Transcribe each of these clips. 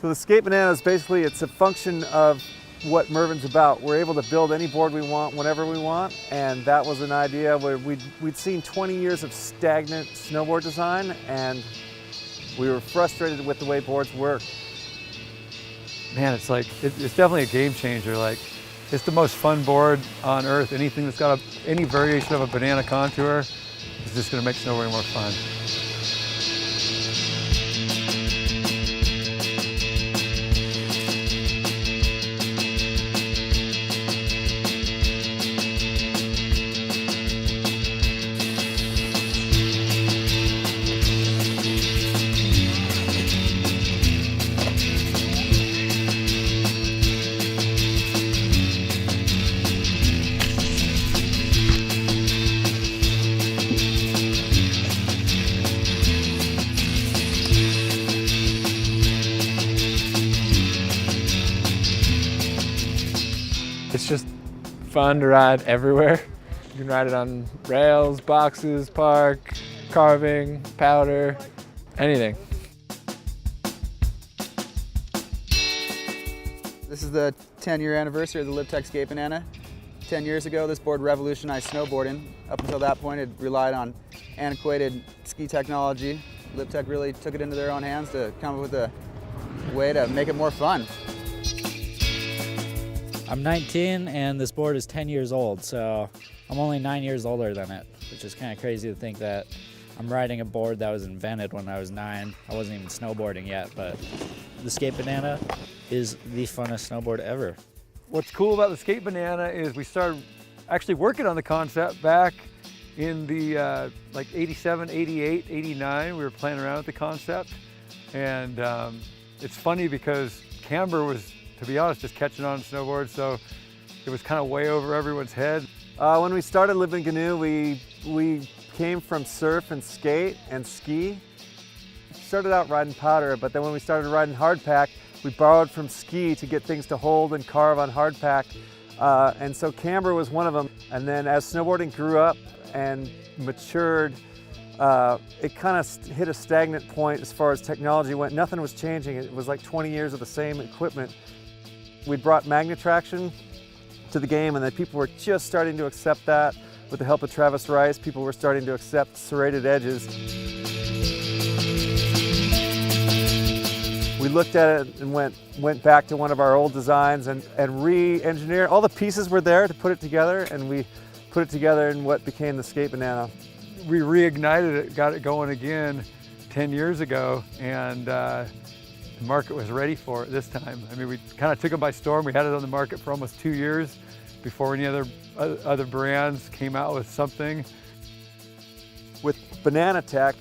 the Skate Banana is basically, it's a function of what Mervin's about. We're able to build any board we want, whenever we want, and that was an idea where we'd seen 20 years of stagnant snowboard design, and we were frustrated with the way boards work. Man, it's like, it's definitely a game changer. Like, it's the most fun board on earth. Anything that's got any variation of a banana contour is just gonna make snowboarding more fun. It's just fun to ride everywhere. You can ride it on rails, boxes, park, carving, powder, anything. This is the 10-year anniversary of the Liptech Skate Banana. 10 years ago, this board revolutionized snowboarding. Up until that point, it relied on antiquated ski technology. Liptech really took it into their own hands to come up with a way to make it more fun. I'm 19 and this board is 10 years old, so I'm only 9 years older than it, which is kind of crazy to think that I'm riding a board that was invented when I was 9. I wasn't even snowboarding yet, but the Skate Banana is the funnest snowboard ever. What's cool about the Skate Banana is we started actually working on the concept back in the like 87, 88, 89. We were playing around with the concept, and it's funny because Camber was, to be honest, just catching on snowboard, so it was kind of way over everyone's head. When we started living in Canoe, we came from surf and skate and ski. Started out riding powder, but then when we started riding hardpack, we borrowed from ski to get things to hold and carve on hardpack. And so Camber was one of them. And then as snowboarding grew up and matured, it kind of hit a stagnant point as far as technology went. Nothing was changing. It was like 20 years of the same equipment. We brought Magnetraction to the game, and then people were just starting to accept that. With the help of Travis Rice, people were starting to accept serrated edges. We looked at it and went back to one of our old designs and re-engineered. All the pieces were there to put it together, and we put it together in what became the Skate Banana. We reignited it, got it going again 10 years ago, and the market was ready for it this time. I mean, we kind of took it by storm. We had it on the market for almost 2 years before any other brands came out with something. With Banana Tech,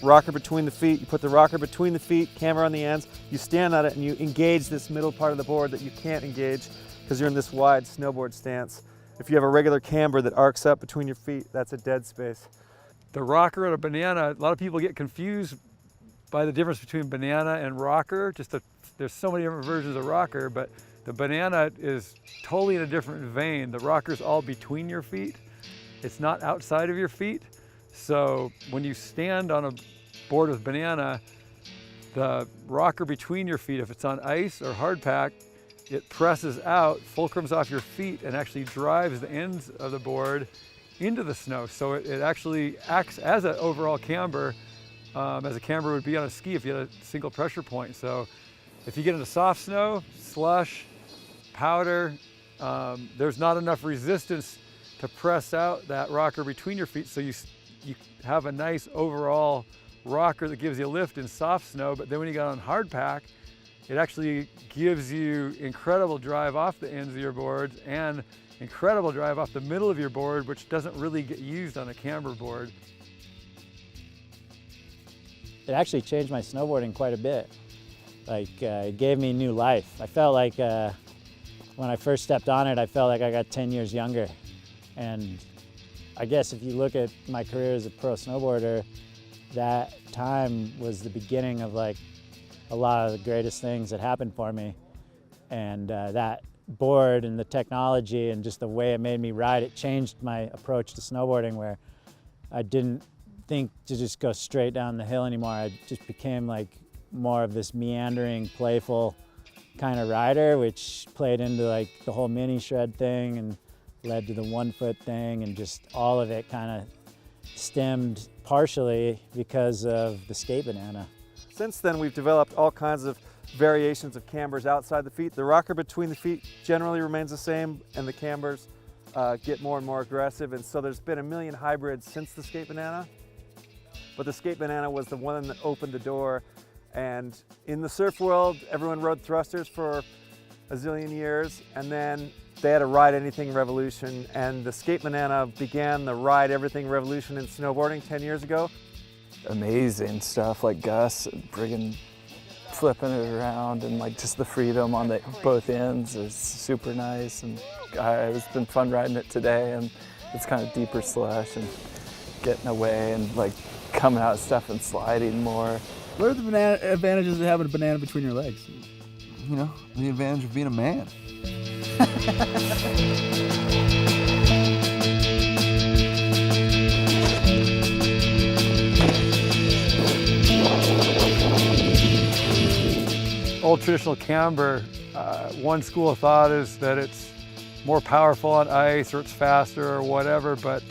rocker between the feet, you put the rocker between the feet, camera on the ends, you stand on it and you engage this middle part of the board that you can't engage because you're in this wide snowboard stance. If you have a regular camber that arcs up between your feet, that's a dead space. The rocker and a banana, a lot of people get confused by the difference between banana and rocker. There's so many different versions of rocker, but the banana is totally in a different vein. The rocker's all between your feet. It's not outside of your feet. So when you stand on a board with banana, the rocker between your feet, if it's on ice or hardpack, it presses out, fulcrums off your feet, and actually drives the ends of the board into the snow. So it actually acts as an overall camber, as a camber would be on a ski if you had a single pressure point. So if you get into soft snow, slush, powder, there's not enough resistance to press out that rocker between your feet, so you have a nice overall rocker that gives you a lift in soft snow. But then when you got on hardpack, it actually gives you incredible drive off the ends of your boards and incredible drive off the middle of your board, which doesn't really get used on a camber board. It actually changed my snowboarding quite a bit. Like, it gave me new life. I felt like when I first stepped on it, I felt like I got 10 years younger. And I guess if you look at my career as a pro snowboarder, that time was the beginning of like a lot of the greatest things that happened for me. And that board and the technology and just the way it made me ride, it changed my approach to snowboarding, where I didn't think to just go straight down the hill anymore. I just became like more of this meandering, playful kind of rider, which played into like the whole mini shred thing and led to the 1 foot thing, and just all of it kind of stemmed partially because of the skate banana. Since then, we've developed all kinds of variations of cambers outside the feet. The rocker between the feet generally remains the same, and the cambers get more and more aggressive. And so there's been a million hybrids since the skate banana. But the skate banana was the one that opened the door. And in the surf world, everyone rode thrusters for a zillion years, and then they had a ride anything revolution. And the skate banana began the ride everything revolution in snowboarding 10 years ago. Amazing stuff like Gus friggin' flipping it around, and like just the freedom on both ends is super nice. And it's been fun riding it today, and it's kind of deeper slush and getting away and like coming out of stuff and sliding more. What are the advantages of having a banana between your legs? You know, the advantage of being a man. Old traditional camber, one school of thought is that it's more powerful on ice, or it's faster or whatever, but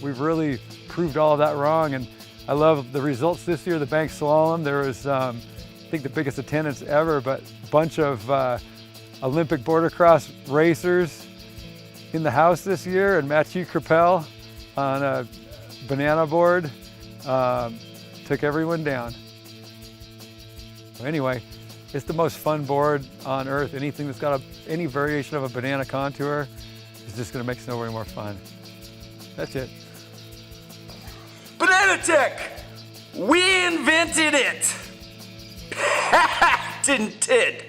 we've really proved all of that wrong. And I love the results this year. The bank slalom, there was I think the biggest attendance ever, but a bunch of Olympic border cross racers in the house this year, and Mathieu Crepel on a banana board took everyone down. So anyway, it's the most fun board on earth. Anything that's got any variation of a banana contour is just gonna make snowboarding more fun. That's it. Banana Tech! We invented it! Patented!